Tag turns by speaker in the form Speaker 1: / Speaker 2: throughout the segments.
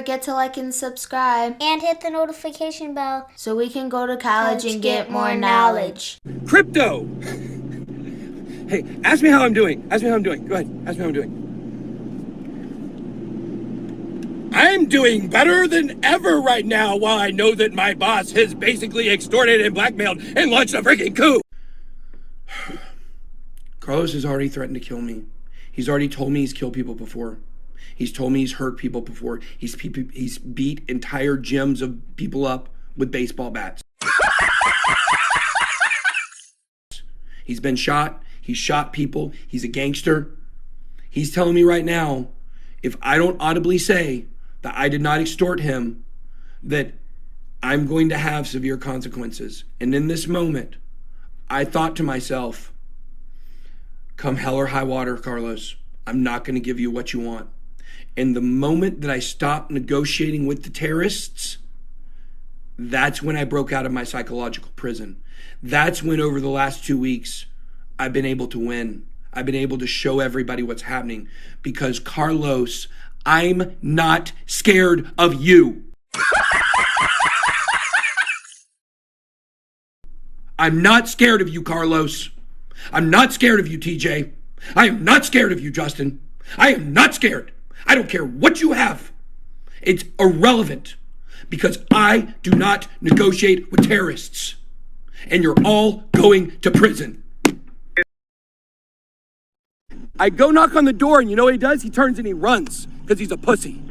Speaker 1: forget to like and subscribe.
Speaker 2: And hit the notification bell
Speaker 1: so we can go to college and get more knowledge.
Speaker 3: Crypto! Hey, ask me how I'm doing. Ask me how I'm doing. Go ahead. Ask me how I'm doing. I'm doing better than ever right now while I know that my boss has basically extorted and blackmailed and launched a freaking coup. Carlos has already threatened to kill me. He's already told me he's killed people before. He's told me he's hurt people before. He's beat entire gyms of people up with baseball bats. He's been shot. He's shot people. He's a gangster. He's telling me right now, if I don't audibly say that I did not extort him, that I'm going to have severe consequences. And in this moment, I thought to myself, come hell or high water, Carlos, I'm not going to give you what you want. And the moment that I stopped negotiating with the terrorists, that's when I broke out of my psychological prison. That's when over the last 2 weeks, I've been able to win. I've been able to show everybody what's happening. Because Carlos, I'm not scared of you. I'm not scared of you, Carlos. I'm not scared of you, TJ. I am not scared of you, Justin. I am not scared. I don't care what you have. It's irrelevant because I do not negotiate with terrorists. And you're all going to prison. I go knock on the door and you know what he does? He turns and he runs because he's a pussy.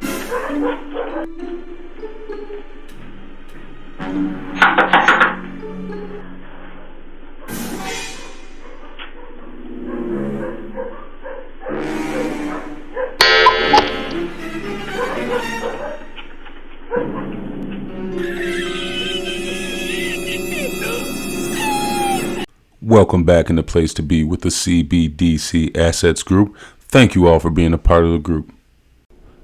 Speaker 4: Welcome back in the place to be with the CBDC Assets Group. Thank you all for being a part of the group.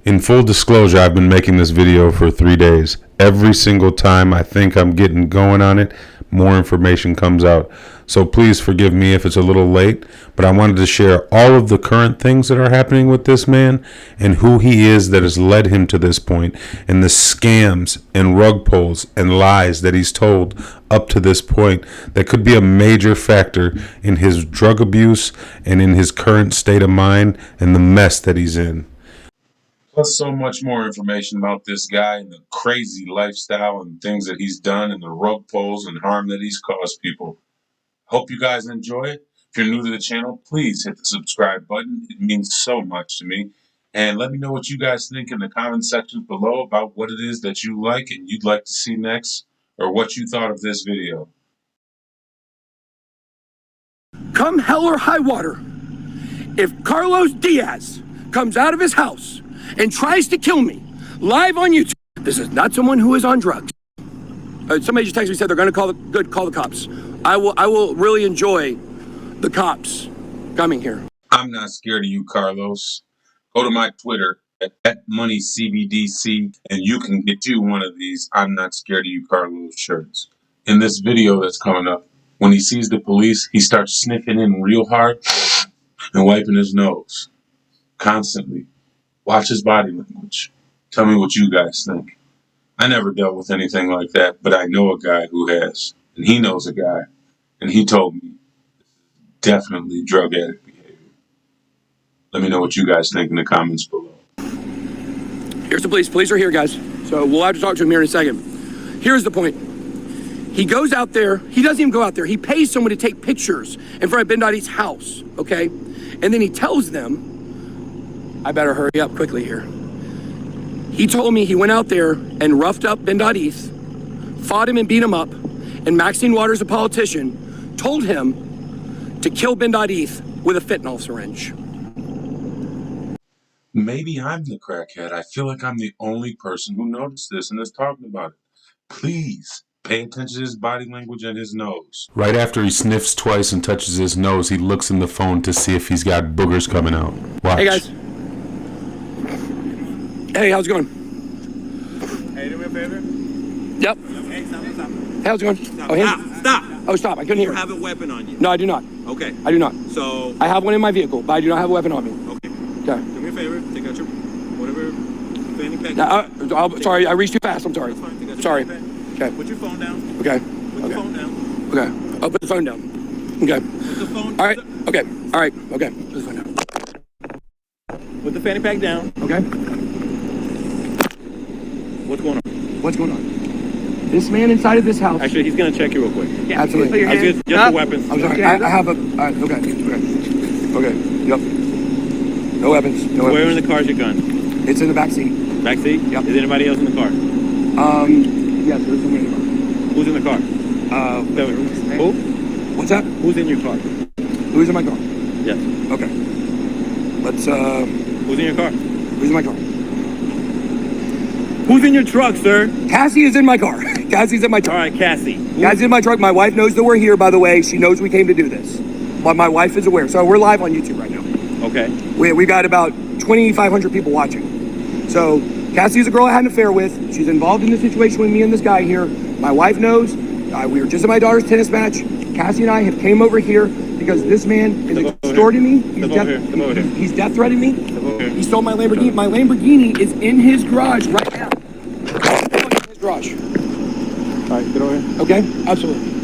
Speaker 4: In full disclosure, I've been making this video for 3 days. Every single time I think I'm getting going on it, more information comes out. So please forgive me if it's a little late, but I wanted to share all of the current things that are happening with this man and who he is that has led him to this point, and the scams and rug pulls and lies that he's told up to this point that could be a major factor in his drug abuse and in his current state of mind and the mess that he's in.
Speaker 5: Plus so much more information about this guy and the crazy lifestyle and things that he's done and the rug pulls and harm that he's caused people. Hope you guys enjoy it. If you're new to the channel, please hit the subscribe button. It means so much to me. And let me know what you guys think in the comment section below about what it is that you like and you'd like to see next, or what you thought of this video.
Speaker 3: Come hell or high water, if Carlos Diaz comes out of his house and tries to kill me live on YouTube, this is not someone who is on drugs. Somebody just texted me, said they're going to call the cops. I will really enjoy the cops coming here.
Speaker 5: I'm not scared of you, Carlos. Go to my Twitter at @MoneyCBDC and you can get you one of these I'm not scared of you, Carlos shirts. In this video that's coming up, when he sees the police, he starts sniffing in real hard and wiping his nose constantly. Watch his body language. Tell me what you guys think. I never dealt with anything like that, but I know a guy who has. And he knows a guy. And he told me definitely drug addict behavior. Let me know what you guys think in the comments below.
Speaker 3: Here's the police. Police are here, guys. So we'll have to talk to him here in a second. Here's the point. He goes out there. He doesn't even go out there. He pays someone to take pictures in front of Ben Dottie's house, okay? And then he tells them, I better hurry up quickly here. He told me he went out there and roughed up Ben Dottie's, fought him and beat him up, and Maxine Waters, a politician, told him to kill Ben Dottie's with a fentanyl syringe.
Speaker 5: Maybe I'm the crackhead. I feel like I'm the only person who noticed this and is talking about it. Please pay attention to his body language and his nose.
Speaker 4: Right after he sniffs twice and touches his nose, he looks in the phone to see if he's got boogers coming out. Watch.
Speaker 3: Hey, guys. Hey, how's it going?
Speaker 6: Hey, do me a favor?
Speaker 3: Yep.
Speaker 6: Hey, stop.
Speaker 3: Hey, how's it going?
Speaker 6: Stop.
Speaker 3: Oh, him?
Speaker 6: Stop.
Speaker 3: Oh, stop. I couldn't hear.
Speaker 6: You have a weapon on you.
Speaker 3: No, I do not.
Speaker 6: Okay.
Speaker 3: I do not.
Speaker 6: So.
Speaker 3: I have one in my vehicle, but I do not have a weapon on me.
Speaker 6: Okay.
Speaker 3: Okay.
Speaker 6: Do me a favor. Take out your whatever fanny pack.
Speaker 3: Sorry, I reached too fast. I'm sorry.
Speaker 6: That's fine. Take out your
Speaker 3: Sorry.
Speaker 6: fanny pack.
Speaker 3: Okay.
Speaker 6: Put your phone down.
Speaker 3: Okay.
Speaker 6: Put your phone down.
Speaker 3: Okay. I'll put the phone down. Okay.
Speaker 6: Put the phone.
Speaker 3: All right. Okay. All right. Okay. Put the phone down.
Speaker 6: Put the fanny pack down.
Speaker 3: Okay.
Speaker 6: What's going on?
Speaker 3: What's going on? This man inside of this house.
Speaker 6: Actually, he's gonna check you real quick.
Speaker 3: Absolutely.
Speaker 6: Just the weapons.
Speaker 3: I'm sorry. I have a. Okay. Okay. Okay. Yep. No weapons. No
Speaker 6: Where
Speaker 3: weapons.
Speaker 6: in the car is your gun?
Speaker 3: It's in the back seat.
Speaker 6: Back seat?
Speaker 3: Yep.
Speaker 6: Is anybody else in the car?
Speaker 3: Yes, there's somebody in the
Speaker 6: Who's in the car?
Speaker 3: car.
Speaker 6: Who?
Speaker 3: What's that?
Speaker 6: Who's in your car?
Speaker 3: Who's in my car?
Speaker 6: Yes.
Speaker 3: Okay. Let's.
Speaker 6: Who's in your car?
Speaker 3: Who's in my car?
Speaker 6: Who's in your truck, sir?
Speaker 3: Cassie is in my car. Cassie's in my
Speaker 6: All
Speaker 3: truck.
Speaker 6: right, Cassie.
Speaker 3: Cassie's in my truck. My wife knows that we're here, by the way. She knows we came to do this. But my wife is aware. So we're live on YouTube right now.
Speaker 6: Okay.
Speaker 3: We got about 2,500 people watching. So Cassie's a girl I had an affair with. She's involved in the situation with me and this guy here. My wife knows. We were just at my daughter's tennis match. Cassie and I have came over here because this man is extorting me. He's death threatening me. He stole my Lamborghini. My Lamborghini is in his garage right now. In his garage.
Speaker 6: All right, get over here.
Speaker 3: Okay? Absolutely.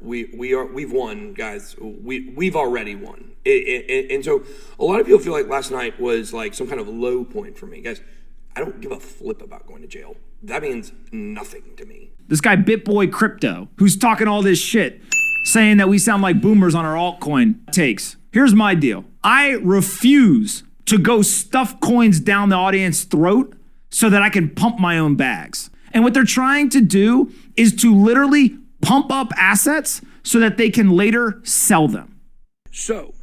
Speaker 3: We've won, guys. We've already won. And so a lot of people feel like last night was like some kind of low point for me. Guys, I don't give a flip about going to jail. That means nothing to me.
Speaker 7: This guy Bitboy Crypto, who's talking all this shit, saying that we sound like boomers on our altcoin takes. Here's my deal. I refuse to go stuff coins down the audience's throat so that I can pump my own bags. And what they're trying to do is to literally pump up assets so that they can later sell them.
Speaker 3: So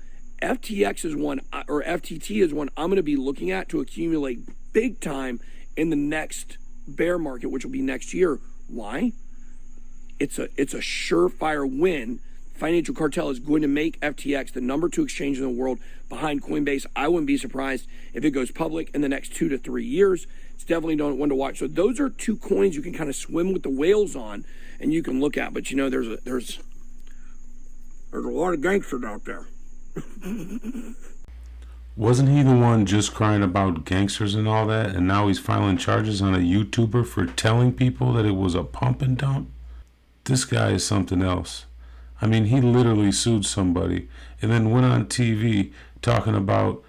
Speaker 3: FTX is one, or FTT is one I'm going to be looking at to accumulate big time in the next bear market, which will be next year. Why? It's a surefire win. Financial Cartel is going to make FTX the number 2 exchange in the world behind Coinbase. I wouldn't be surprised if it goes public in the next 2 to 3 years. It's definitely one to watch. So those are 2 coins you can kind of swim with the whales on, and you can look at. But you know, there's a lot of gangsters out there.
Speaker 4: Wasn't he the one just crying about gangsters and all that, and now he's filing charges on a YouTuber for telling people that it was a pump and dump? This guy is something else. I mean, he literally sued somebody and then went on TV talking about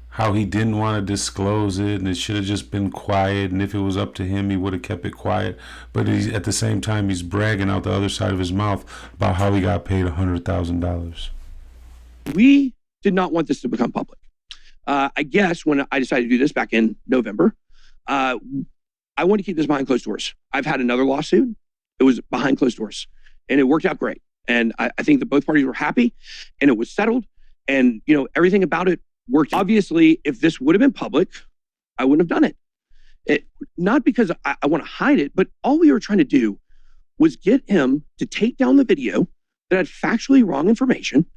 Speaker 4: how he didn't want to disclose it and it should have just been quiet, and if it was up to him, he would have kept it quiet. But at the same time, he's bragging out the other side of his mouth about how he got paid $100,000.
Speaker 3: We did not want this to become public. I guess when I decided to do this back in November, I wanted to keep this behind closed doors. I've had another lawsuit. It was behind closed doors, and it worked out great. And I think that both parties were happy, and it was settled, and you know, everything about it worked. Obviously, if this would have been public, I wouldn't have done it. Not because I want to hide it, but all we were trying to do was get him to take down the video that had factually wrong information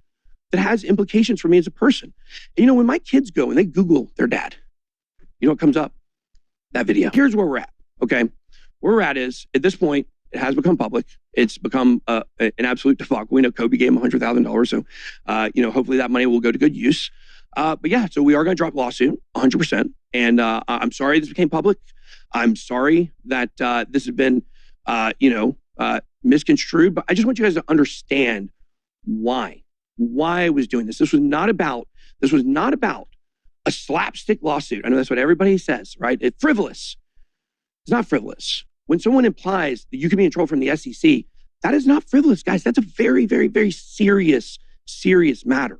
Speaker 3: that has implications for me as a person. And, you know, when my kids go and they Google their dad, you know what comes up? That video. Here's where we're at, okay? Where we're at is, at this point, it has become public. It's become an absolute debacle. We know Kobe gave him $100,000, so, you know, hopefully that money will go to good use. But yeah, so we are going to drop a lawsuit, 100%. And I'm sorry this became public. I'm sorry that this has been, misconstrued. But I just want you guys to understand why I was doing this. This was not about a slapstick lawsuit. I know that's what everybody says, right? It's frivolous. It's not frivolous. When someone implies that you can be in trouble from the SEC, that is not frivolous, guys. That's a very, very, very serious matter.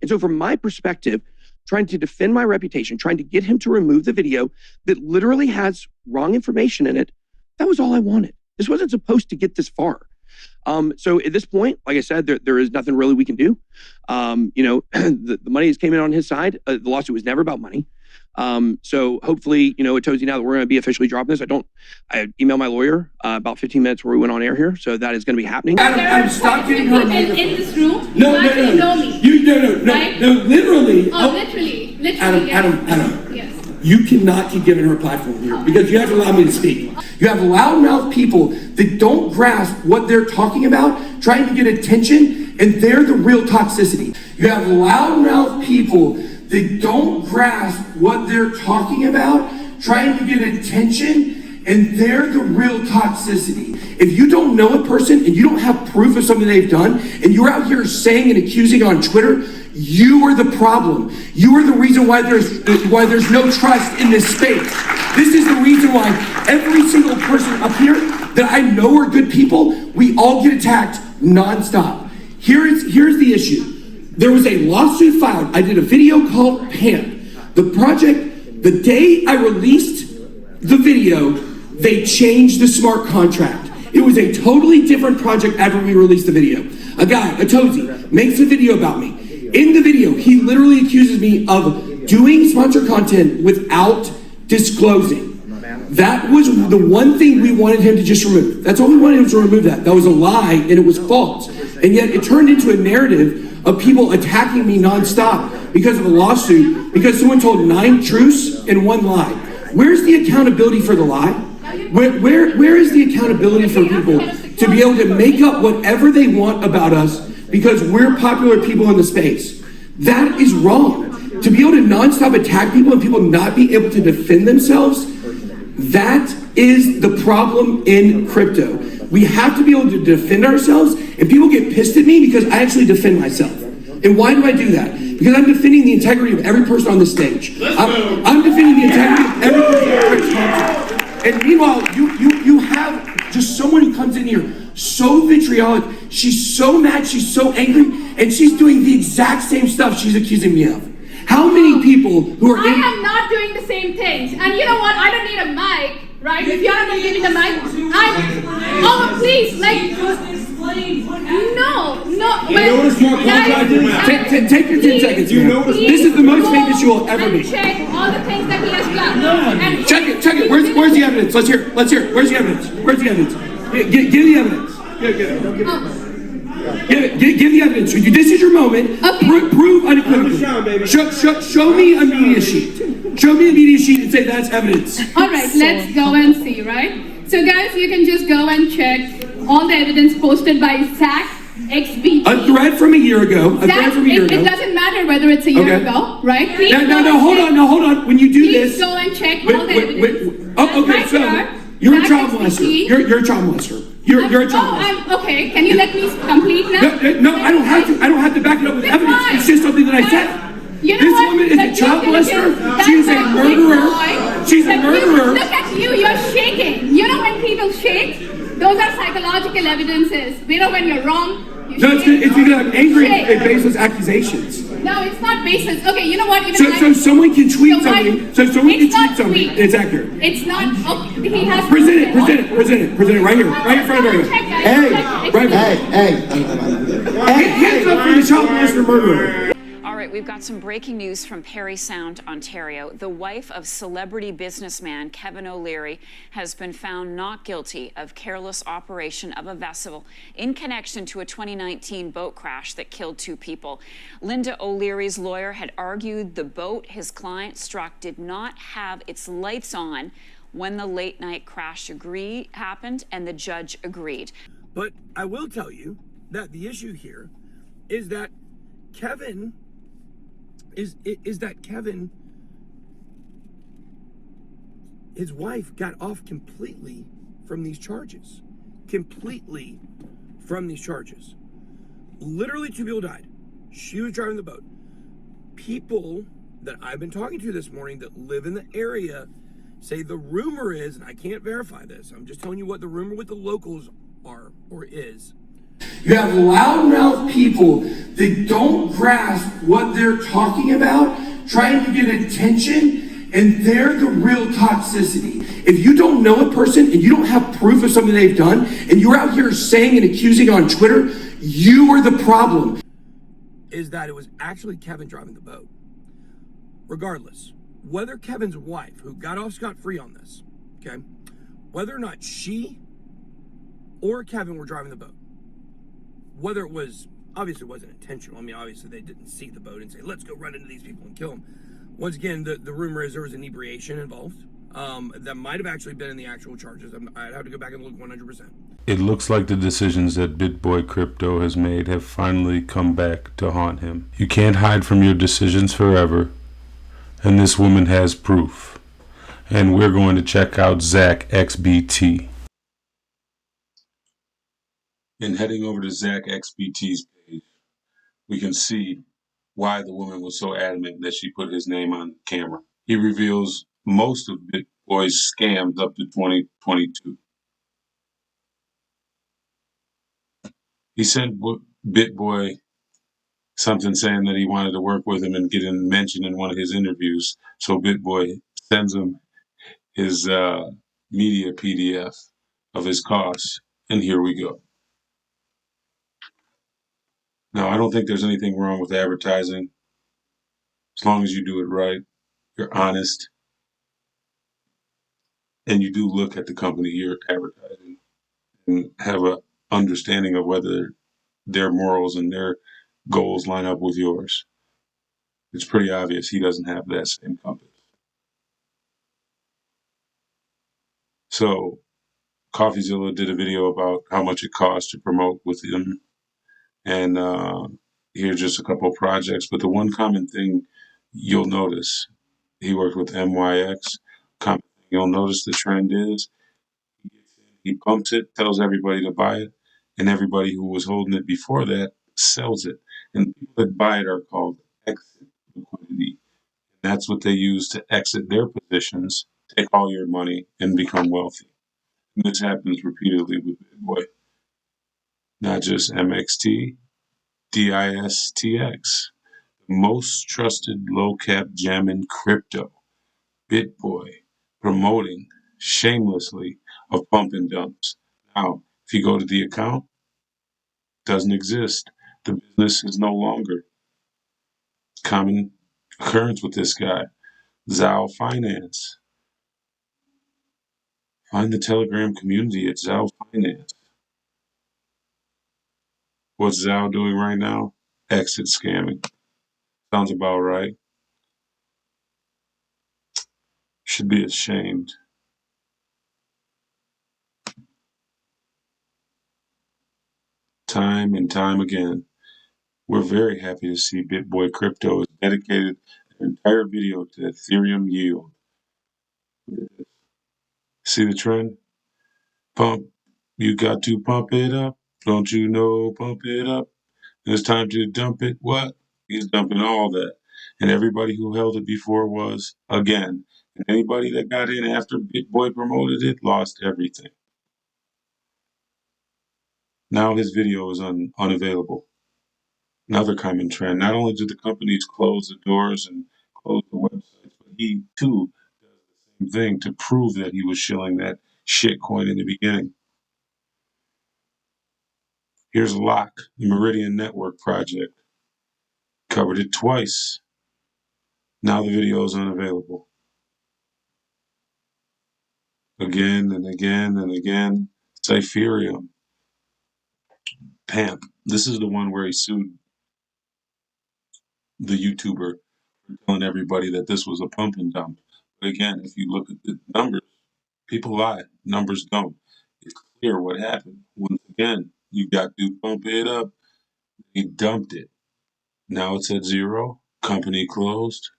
Speaker 3: And so from my perspective, trying to defend my reputation, trying to get him to remove the video that literally has wrong information in it, that was all I wanted. This wasn't supposed to get this far. So at this point, like I said, there is nothing really we can do. The money came in on his side. The lawsuit was never about money. So hopefully, it tells you now that we're going to be officially dropping this. I emailed my lawyer about 15 minutes before we went on air here. So that is going to be happening.
Speaker 8: Adam, stop getting her in this room.
Speaker 3: No,
Speaker 8: know me.
Speaker 3: Literally.
Speaker 8: Literally.
Speaker 3: Adam.
Speaker 8: Yes.
Speaker 3: You cannot keep giving her a platform here because you have to allow me to speak. You have loudmouth people that don't grasp what they're talking about, trying to get attention, and they're the real toxicity. You have loudmouth people that don't grasp what they're talking about, trying to get attention, and they're the real toxicity. If you don't know a person and you don't have proof of something they've done, and you're out here saying and accusing on Twitter, you are the problem. You are the reason why there's no trust in this space. This is the reason why every single person up here that I know are good people, we all get attacked nonstop. Here's the issue. There was a lawsuit filed. I did a video called Pam. The project, the day I released the video, they changed the smart contract. It was a totally different project after we released the video. A guy, a Tozy, makes a video about me. In the video, he literally accuses me of doing sponsored content without disclosing. That was the one thing we wanted him to just remove. That's all we wanted him to remove that. That was a lie and it was false. And yet it turned into a narrative of people attacking me nonstop because of a lawsuit, because someone told 9 truths and 1 lie. Where's the accountability for the lie? Where is the accountability for people to be able to make up whatever they want about us because we're popular people in the space? That is wrong. To be able to nonstop attack people and people not be able to defend themselves, that is the problem in crypto. We have to be able to defend ourselves, and people get pissed at me because I actually defend myself. And why do I do that? Because I'm defending the integrity of every person on the stage. I'm defending the integrity of every person on the stage. And meanwhile, you have just someone who comes in here so vitriolic, she's so mad, she's so angry, and she's doing the exact same stuff she's accusing me of. How many people who are
Speaker 8: I am not doing the same things. And you know what? I don't need a mic, right? If you're not going to give me the mic, oh, please, like, no.
Speaker 6: You know what a smart contract is?
Speaker 3: Take your 10 seconds. This is the most famous you will ever be.
Speaker 8: Check all the things that he has done. And
Speaker 3: Check it. Where's the evidence? Let's hear it. Where's the evidence? Give the evidence. Give the evidence. This is your moment.
Speaker 8: Okay.
Speaker 3: Prove unequivocally. Show me a media sheet. Show me a media sheet and say that's evidence.
Speaker 8: all right, let's go and see, right? So guys, you can just go and check all the evidence posted by Zach XBT.
Speaker 3: A thread from a year ago.
Speaker 8: It doesn't matter whether it's a year ago, right? Please
Speaker 3: No, hold on. When you do
Speaker 8: please
Speaker 3: this,
Speaker 8: go and check all the evidence.
Speaker 3: Okay, so you're a child molester. You're a child molester. You're a child molester.
Speaker 8: Okay. Can you let me complete now?
Speaker 3: No, I don't have to. I don't have to back it up with evidence. It's just something that I said.
Speaker 8: You know
Speaker 3: This
Speaker 8: what?
Speaker 3: woman is a child molester. She is a murderer. She's a murderer.
Speaker 8: Look at you. You're shaking. You know when people shake? Those are psychological evidences. We know when you're wrong.
Speaker 3: No, it's because I'm angry at baseless accusations.
Speaker 8: No, it's not baseless. Okay, you know what?
Speaker 3: So someone can tweet something. So someone can tweet something. It's accurate.
Speaker 8: It's not. Okay, he has.
Speaker 3: Present it right here, right in front of her. Hands up for the child molester murderer.
Speaker 9: All right, we've got some breaking news from Parry Sound, Ontario. The wife of celebrity businessman Kevin O'Leary has been found not guilty of careless operation of a vessel in connection to a 2019 boat crash that killed 2 people. Linda O'Leary's lawyer had argued the boat his client struck did not have its lights on when the late night crash happened, and the judge agreed.
Speaker 3: But I will tell you that the issue here is that Kevin his wife got off completely from these charges. Literally 2 people died. She was driving the boat. People that I've been talking to this morning that live in the area say the rumor is, and I can't verify this, I'm just telling you what the rumor with the locals are or is. You have loudmouth people that don't grasp what they're talking about, trying to get attention, and they're the real toxicity. If you don't know a person and you don't have proof of something they've done, and you're out here saying and accusing on Twitter, you are the problem. Is that it was actually Kevin driving the boat. Regardless, whether Kevin's wife, who got off scot-free on this, okay, whether or not she or Kevin were driving the boat, whether it was, obviously it wasn't intentional. I mean, obviously they didn't see the boat and say, let's go run into these people and kill them. Once again, the rumor is there was inebriation involved. that might have actually been in the actual charges. I'd have to go back and look 100%.
Speaker 4: It looks like the decisions that Bitboy Crypto has made have finally come back to haunt him. You can't hide from your decisions forever, and this woman has proof. And we're going to check out Zach XBT.
Speaker 5: And heading over to Zach XBT's page, we can see why the woman was so adamant that she put his name on camera. He reveals most of Bitboy's scams up to 2022. He sent Bitboy something saying that he wanted to work with him and get him mentioned in one of his interviews. So Bitboy sends him his media PDF of his costs, and here we go. Now, I don't think there's anything wrong with advertising as long as you do it right, you're honest, and you do look at the company you're advertising and have an understanding of whether their morals and their goals line up with yours. It's pretty obvious he doesn't have that same compass. So CoffeeZilla did a video about how much it costs to promote with him, and here's just a couple of projects. But the one common thing you'll notice, he worked with MYX. Common thing you'll notice the trend is he pumps it, tells everybody to buy it, and everybody who was holding it before that sells it. And the people that buy it are called exit liquidity. That's what they use to exit their positions, take all your money, and become wealthy. And this happens repeatedly with Bitboy. Not just MXT, DISTX. The most trusted low-cap gem in crypto. Bitboy promoting shamelessly of pump and dumps. Now, if you go to the account, doesn't exist. The business is no longer. Common occurrence with this guy. Zao Finance. Find the Telegram community at Zao Finance. What's Zao doing right now? Exit scamming. Sounds about right. Should be ashamed. Time and time again. We're very happy to see Bitboy Crypto has dedicated an entire video to Ethereum yield. See the trend? Pump. You got to pump it up. Don't you know? Pump it up. And it's time to dump it. What? He's dumping all that. And everybody who held it before was, again. And anybody that got in after Bitboy promoted it lost everything. Now his video is unavailable. Another common trend. Not only did the companies close the doors and close the websites, but he too does the same thing to prove that he was shilling that shit coin in the beginning. Here's Lock, the Meridian Network project. Covered it twice. Now the video is unavailable. Again and again and again. Cypherium. Pamp. This is the one where he sued the YouTuber for telling everybody that this was a pump and dump. But again, if you look at the numbers, people lie. Numbers don't. It's clear what happened. Once again, you got to pump it up. He dumped it. Now it's at zero. Company closed.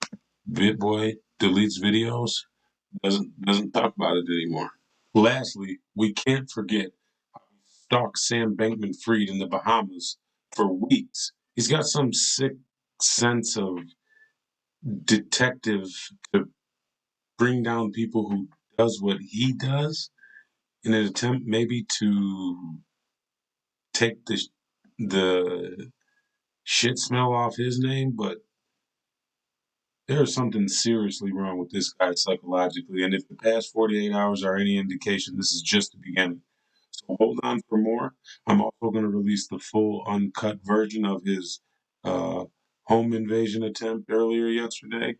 Speaker 5: Bitboy deletes videos. Doesn't talk about it anymore. Lastly, we can't forget how he stalked Sam Bankman-Fried in the Bahamas for weeks. He's got some sick sense of detective to bring down people who does what he does in an attempt maybe to take the shit smell off his name, but there's something seriously wrong with this guy psychologically. And if the past 48 hours are any indication, this is just the beginning. So hold on for more. I'm also going to release the full uncut version of his home invasion attempt earlier yesterday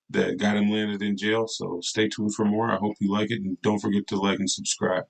Speaker 5: that got him landed in jail. So stay tuned for more. I hope you like it. And don't forget to like and subscribe.